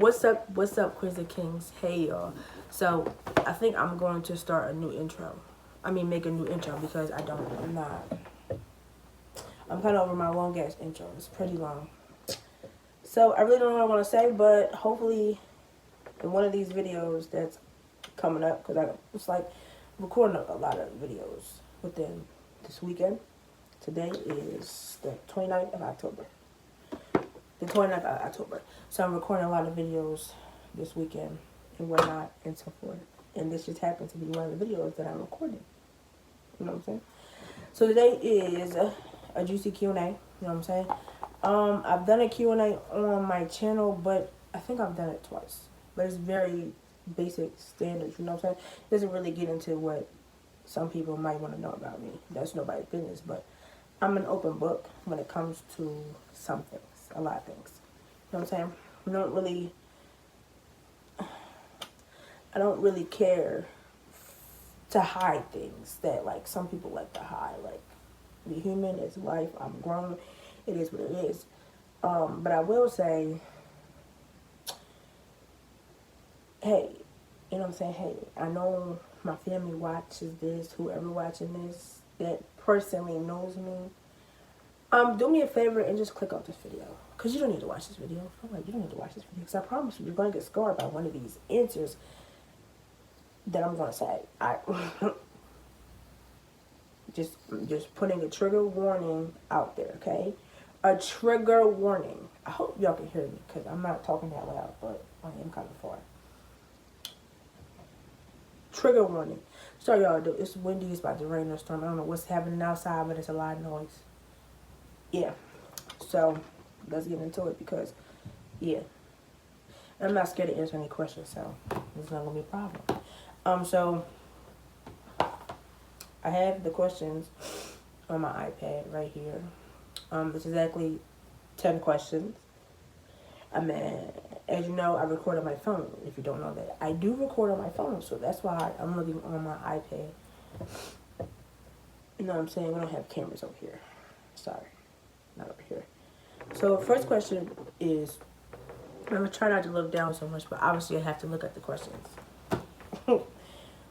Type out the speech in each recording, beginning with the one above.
What's up, Quiz of Kings? Hey, y'all. So, I think I'm going to start a new intro. Make a new intro because I'm not. I'm kind of over my long ass intro. It's pretty long. So, I really don't know what I want to say, but hopefully, in one of these videos that's coming up, because it's like recording a lot of videos within this weekend. Today is the 29th of October. The 29th of October. So I'm recording a lot of videos this weekend and whatnot and so forth. And this just happens to be one of the videos that I'm recording. You know what I'm saying? So today is a juicy Q&A. You know what I'm saying? I've done a Q&A on my channel, but I think I've done it twice. But it's very basic standards. You know what I'm saying? It doesn't really get into what some people might want to know about me. That's nobody's business. But I'm an open book when it comes to some things. A lot of things. You know what I'm saying? I don't really care to hide things that like some people like to hide. Like, be human, it's life, I'm grown, it is what it is. But I will say, hey, you know what I'm saying? Hey, I know my family watches this, whoever watching this, that personally knows me. Do me a favor and just click off this video. Because you don't need to watch this video. I'm like, you don't need to watch this video. Because I promise you, you're going to get scarred by one of these answers that I'm going to say. Just putting a trigger warning out there, okay? A trigger warning. I hope y'all can hear me because I'm not talking that loud, but I am kind of far. Trigger warning. Sorry, y'all. It's windy. It's about to rain or storm. I don't know what's happening outside, but it's a lot of noise. Yeah. So, let's get into it because, yeah. I'm not scared to answer any questions, so it's not going to be a problem. So, I have the questions on my iPad right here. It's exactly 10 questions. As you know, I record on my phone. If you don't know that, I do record on my phone, so that's why I'm looking on my iPad. You know what I'm saying? We don't have cameras over here. Sorry. Not over here. So first question is, I'm going to try not to look down so much, but obviously I have to look at the questions.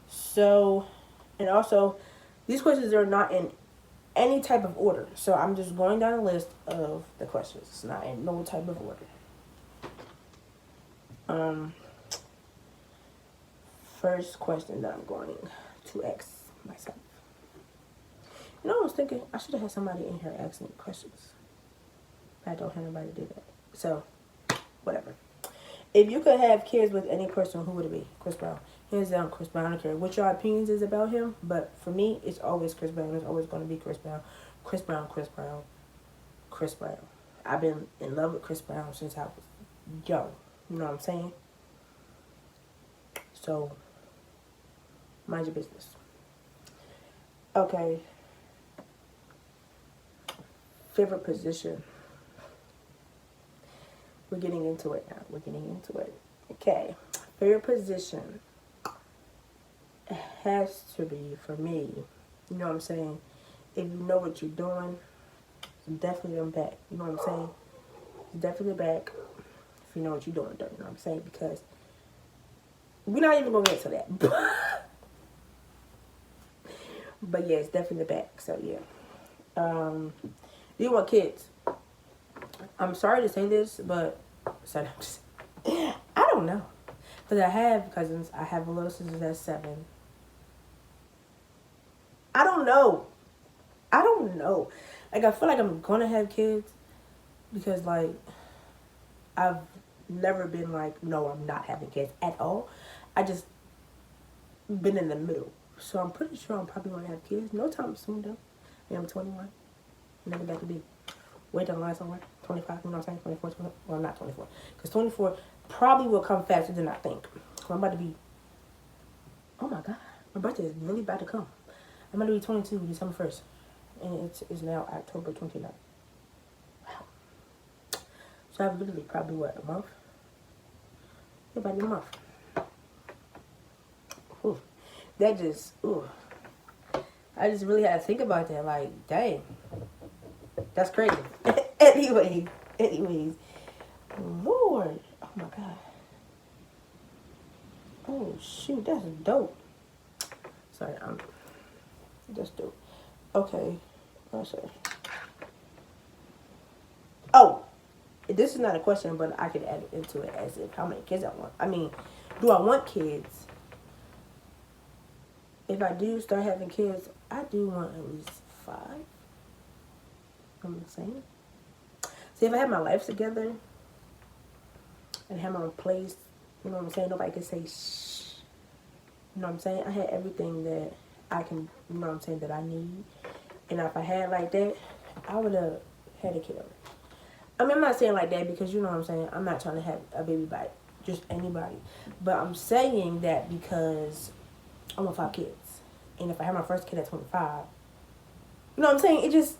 So, and also, these questions are not in any type of order. So I'm just going down a list of the questions. It's not in no type of order. First question that I'm going to ask myself. You know, I was thinking I should have had somebody in here asking me questions. I don't have anybody to do that. So, whatever. If you could have kids with any person, who would it be? Chris Brown. Hands down, Chris Brown. I don't care what your opinions is about him, but for me, it's always Chris Brown. It's always going to be Chris Brown. Chris Brown, Chris Brown, Chris Brown. I've been in love with Chris Brown since I was young. You know what I'm saying? So, mind your business. Okay. Favorite position. We're getting into it now. We're getting into it. Okay. Favorite position has to be, for me, you know what I'm saying? If you know what you're doing, definitely them back. You know what I'm saying? Definitely back if you know what you're doing. You know what I'm saying? Because we're not even going to get to that. But yeah, it's definitely the back. So yeah. Do you want kids? I'm sorry to say this, but I don't know. Because I have cousins. I have a little sister that's 7. I don't know. Like, I feel like I'm going to have kids because, like, I've never been like, no, I'm not having kids at all. I just been in the middle. So I'm pretty sure I'm probably going to have kids. No time soon, though. I'm 21. Never got to be way down the line somewhere. 25, you know what I'm saying? 24, 20, well, not 24. Because 24 probably will come faster than I think. So I'm about to be, oh my God, my birthday is really about to come. I'm about to be 22 December 1st. And it's now October 29th. Wow. So I've literally probably, what, a month? Yeah, about a month. Ooh. That just, ooh. I just really had to think about that. Like, dang. That's crazy. Anyways. Lord. Oh my God. Oh shoot, that's dope. Sorry, that's dope. Okay, let's see. Oh, this is not a question, but I could add into it as if how many kids I want. I mean, do I want kids? If I do start having kids, I do want at least 5. I'm saying. See, if I have my life together and have my own place, you know what I'm saying? Nobody can say shh. You know what I'm saying? I had everything that I can, you know what I'm saying, that I need. And if I had like that, I would have had a kid already. I mean, I'm not saying like that because, you know what I'm saying, I'm not trying to have a baby by just anybody. But I'm saying that because I want 5 kids. And if I have my first kid at 25, you know what I'm saying? It just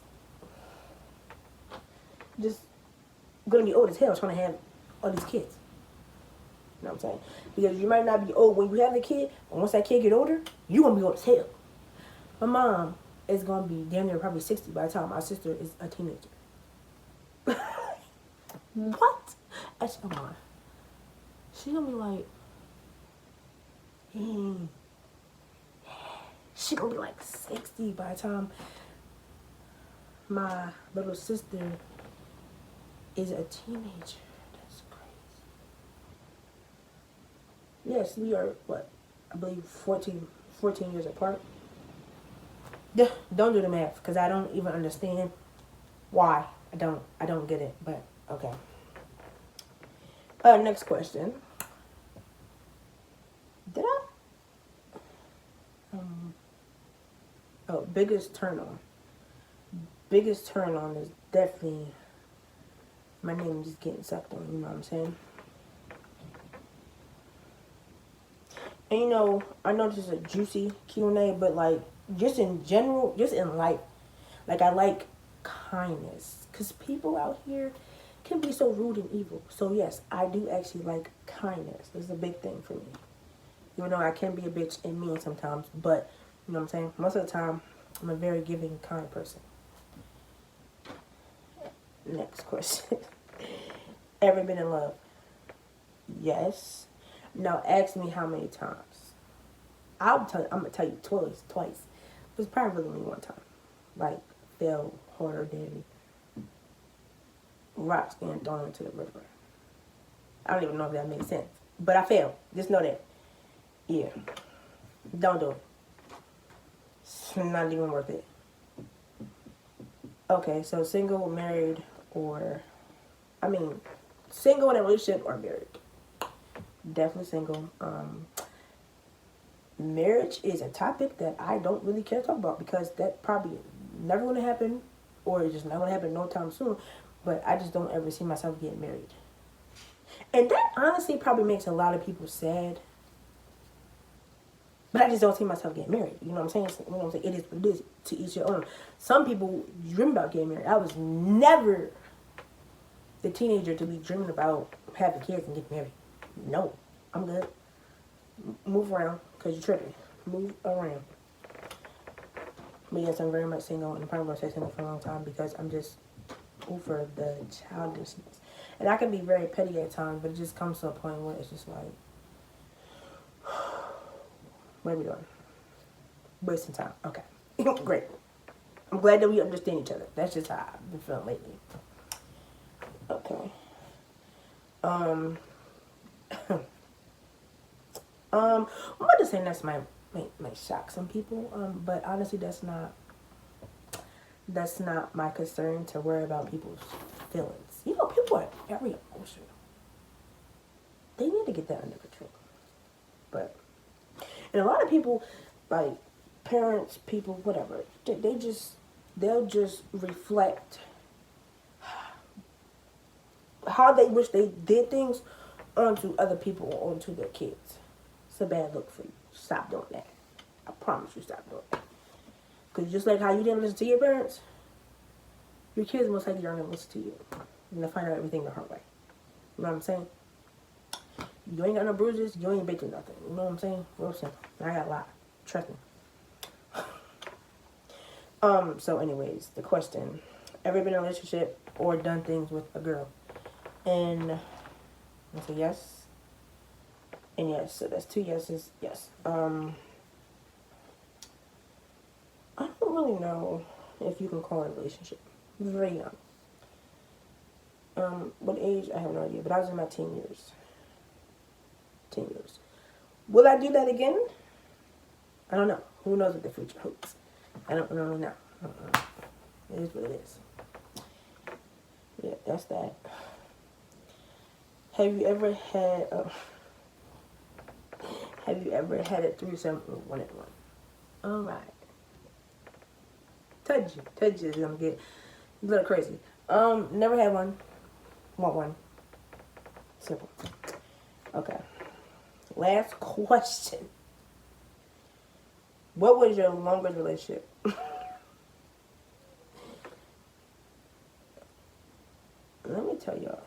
gonna be old as hell trying to have all these kids. You know what I'm saying? Because you might not be old when you have the kid, but once that kid get older, you gonna be old as hell. My mom is gonna be damn near probably 60 by the time my sister is a teenager. What? That's come on. She gonna be like, she gonna be like 60 by the time my little sister is a teenager. That's crazy. Yes, we are, what, I believe 14 years apart. Yeah, don't do the math, because I don't even understand why. I don't get it, but okay. Next question. Did I? Biggest turn on. Biggest turn on is definitely my name just getting sucked on, you know what I'm saying? And you know, I know this is a juicy Q&A, but like, just in general, just in life, like I like kindness. Because people out here can be so rude and evil. So yes, I do actually like kindness. This is a big thing for me. Even though I can be a bitch and mean sometimes, but you know what I'm saying? Most of the time, I'm a very giving, kind person. Next question. Ever been in love? Yes. Now ask me how many times. I'm gonna tell you twice. It was probably only one time. Like, fell harder than rocks getting thrown into the river. I don't even know if that makes sense. But I failed. Just know that. Yeah. Don't do it. It's not even worth it. Okay, so single, married, or... single in a relationship or married. Definitely single. Marriage is a topic that I don't really care to talk about because that probably never going to happen, or it's just not going to happen no time soon. But I just don't ever see myself getting married. And that honestly probably makes a lot of people sad. But I just don't see myself getting married. You know what I'm saying? You know what I'm saying? It is what it is. To each your own. Some people dream about getting married. I was never the teenager to be dreaming about having kids and getting married. No. I'm good. Move around, because you're tripping. Move around. But yes, I'm very much single, and I'm probably going to stay single for a long time because I'm just over the childishness. And I can be very petty at times, but it just comes to a point where it's just like, what are we doing? Wasting time. Okay. Great. I'm glad that we understand each other. That's just how I've been feeling lately. Okay. I'm about to say that's might shock some people. But honestly, that's not my concern to worry about people's feelings. You know, people are very emotional. They need to get that under control. But, and a lot of people, like parents, people, whatever, they'll just reflect how they wish they did things onto other people or onto their kids. It's a bad look for you. Stop doing that. I promise you, stop doing that. Because just like how you didn't listen to your parents, your kids most likely aren't going to listen to you. You're going to find out everything the hard way. You know what I'm saying? You ain't got no bruises, you ain't been through nothing. You know what I'm saying? Real simple. I got a lot. Trust me. So anyways, the question. Ever been in a relationship or done things with a girl? And I say yes. And yes, so that's 2 yeses. Yes. I don't really know if you can call it a relationship. Very young. What age? I have no idea. But I was in my teen years. Teen years. Will I do that again? I don't know. Who knows what the future holds? I don't really know. It is what it is. Yeah, that's that. Have you ever had a threesome or one-on-one? All right. Touch is gonna get a little crazy. Never had one. Want one. Simple. Okay. Last question. What was your longest relationship? Let me tell y'all.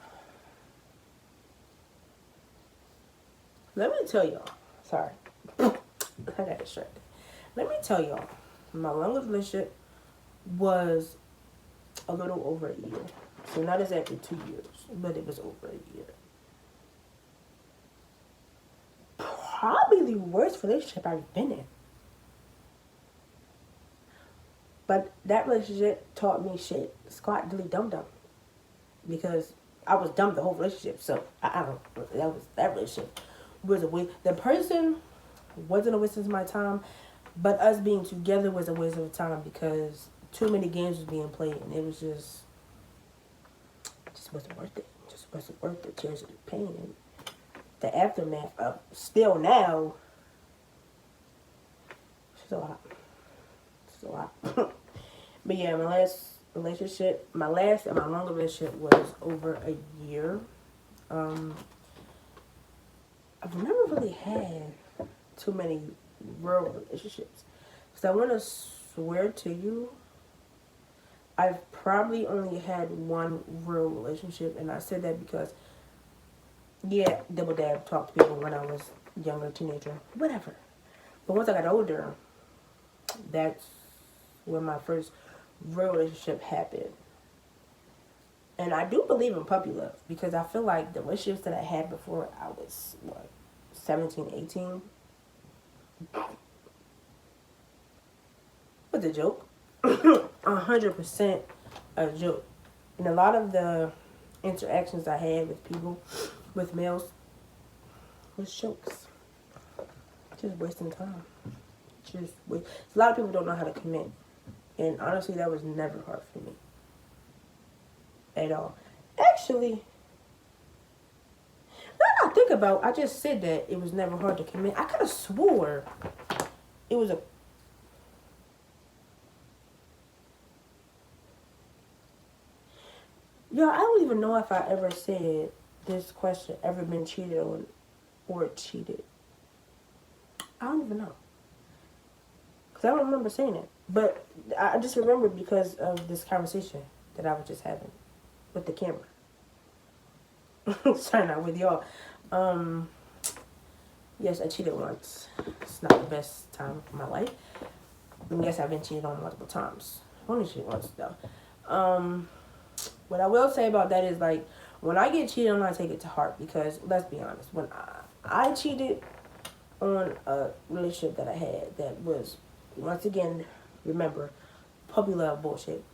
Sorry. I got distracted. Let me tell y'all. My longest relationship was a little over a year. So not exactly 2 years, but it was over a year. Probably the worst relationship I've been in. But that relationship taught me shit. Squat, dilly, dum-dum. Because I was dumb the whole relationship. So, I don't, that relationship was a waste. The person wasn't a waste of my time. But us being together was a waste of time because too many games was being played. And it was just wasn't worth it. Just wasn't worth the tears of the pain. And the aftermath of still now, it's a lot. It's a lot. But yeah, my last and my longest relationship was over a year. I've never really had too many real relationships. So I want to swear to you, I've probably only had one real relationship, and I said that because, yeah, double dab, talked to people when I was younger, teenager, whatever. But once I got older, that's when my first real relationship happened. And I do believe in puppy love because I feel like the relationships that I had before I was, 17, 18, was a joke. 100% a joke. And a lot of the interactions I had with people, with males, was jokes. Just wasting time. A lot of people don't know how to commit. And honestly, that was never hard for me. At all. Actually, now I think about, I just said that it was never hard to commit. I could have swore it was a... Yo, I don't even know if I ever said this question, ever been cheated on or cheated. I don't even know. Because I don't remember saying it. But I just remember because of this conversation that I was just having with the camera. Sorry, not with y'all. Yes, I cheated once. It's not the best time of my life. And yes, I've been cheated on multiple times. Only cheated once, though. What I will say about that is, like, when I get cheated on, I take it to heart. Because, let's be honest, when I cheated on a relationship that I had that was, once again, remember, puppy love bullshit.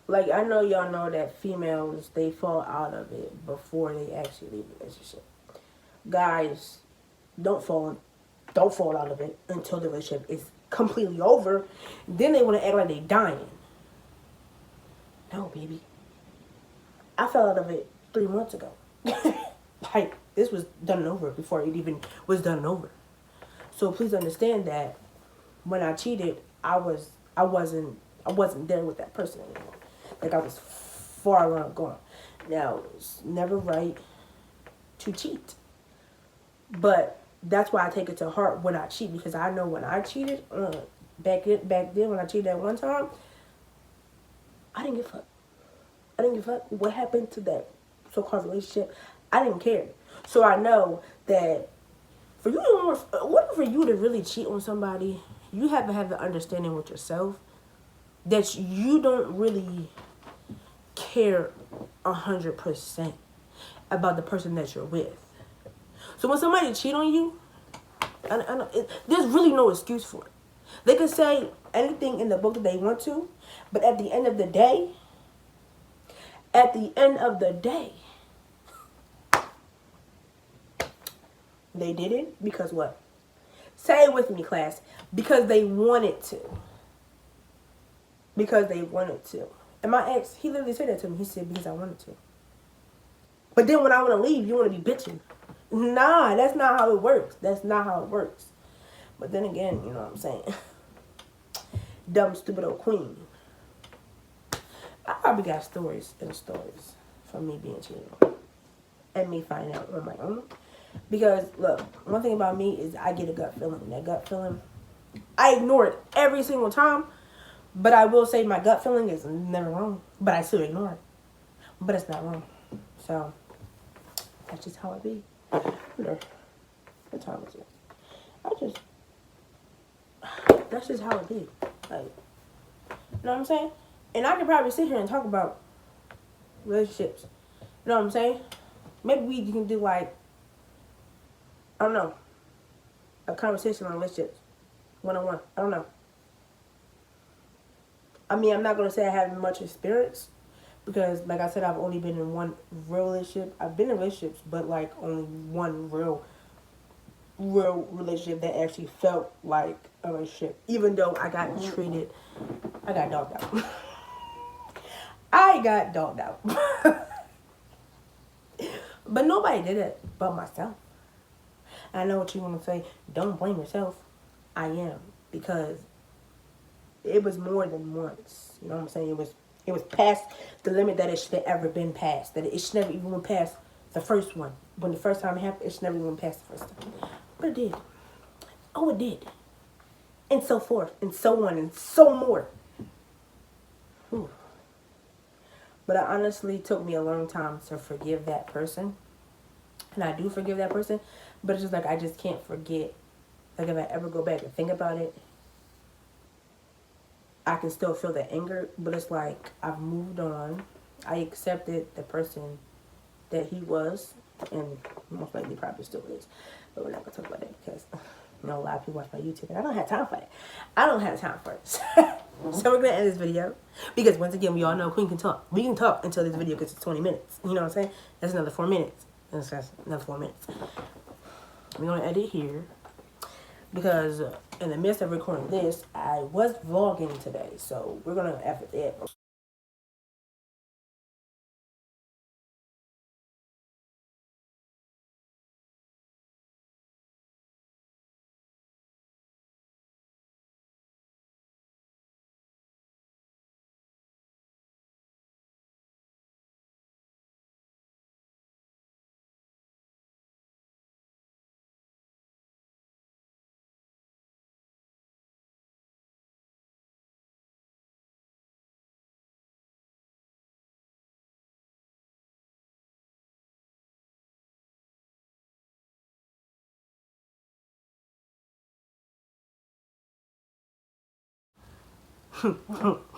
Like, I know y'all know that females, they fall out of it before they actually leave the relationship. Guys, don't fall out of it until the relationship is completely over. Then they want to act like they dying. No, baby. I fell out of it 3 months ago. Like, this was done and over before it even was done and over. So please understand that when I cheated, I wasn't there with that person anymore. Like, I was far long gone. Now, it's never right to cheat. But that's why I take it to heart when I cheat. Because I know when I cheated, back then when I cheated that one time, I didn't give a fuck. I didn't give a fuck what happened to that so-called relationship. I didn't care. So I know that for you to really cheat on somebody, you have to have the understanding with yourself that you don't really care 100%. about the person that you're with. So when somebody cheat on you, there's really no excuse for it. They can say anything in the book that they want to, but at the end of the day, they did it because what? Say it with me, class. Because they wanted to. Because they wanted to. And my ex, he literally said that to me. He said, because I wanted to. But then when I want to leave, you want to be bitching. Nah, that's not how it works. That's not how it works. But then again, you know what I'm saying? Dumb, stupid old queen. I probably got stories and stories from me being cheated on. And me finding out on my own. Because, look, one thing about me is I get a gut feeling. And that gut feeling, I ignore it every single time. But I will say my gut feeling is never wrong. But I still ignore it. But it's not wrong. So, that's just how it be. What time is it? That's just how it be. Like, you know what I'm saying? And I could probably sit here and talk about relationships. You know what I'm saying? Maybe we can do like, I don't know, a conversation on relationships. One-on-one. I don't know. I mean, I'm not going to say I have much experience because, like I said, I've only been in one real relationship. I've been in relationships, but like only one real relationship that actually felt like a relationship. Even though I got dogged out. I got dogged out. But nobody did it but myself. I know what you want to say. Don't blame yourself. I am. Because it was more than once. You know what I'm saying? It was past the limit that it should have ever been past. That it should never even went past the first one. When the first time it happened, it should never even went past the first time. But it did. Oh, it did. And so forth. And so on. And so more. Whew. But it honestly took me a long time to forgive that person. And I do forgive that person. But it's just like I just can't forget. Like if I ever go back and think about it, I can still feel the anger. But it's like I've moved on. I accepted the person that he was. And most likely probably still is. But we're not going to talk about that because you know, a lot of people watch my YouTube and I don't have time for it. I don't have time for it. So we're going to end this video. Because once again, we all know Queen can talk. We can talk until this video gets to 20 minutes. You know what I'm saying? That's another 4 minutes. That's another 4 minutes. We're going to end it here. Because in the midst of recording this, I was vlogging today. So we're going to after that.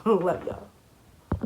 Love y'all.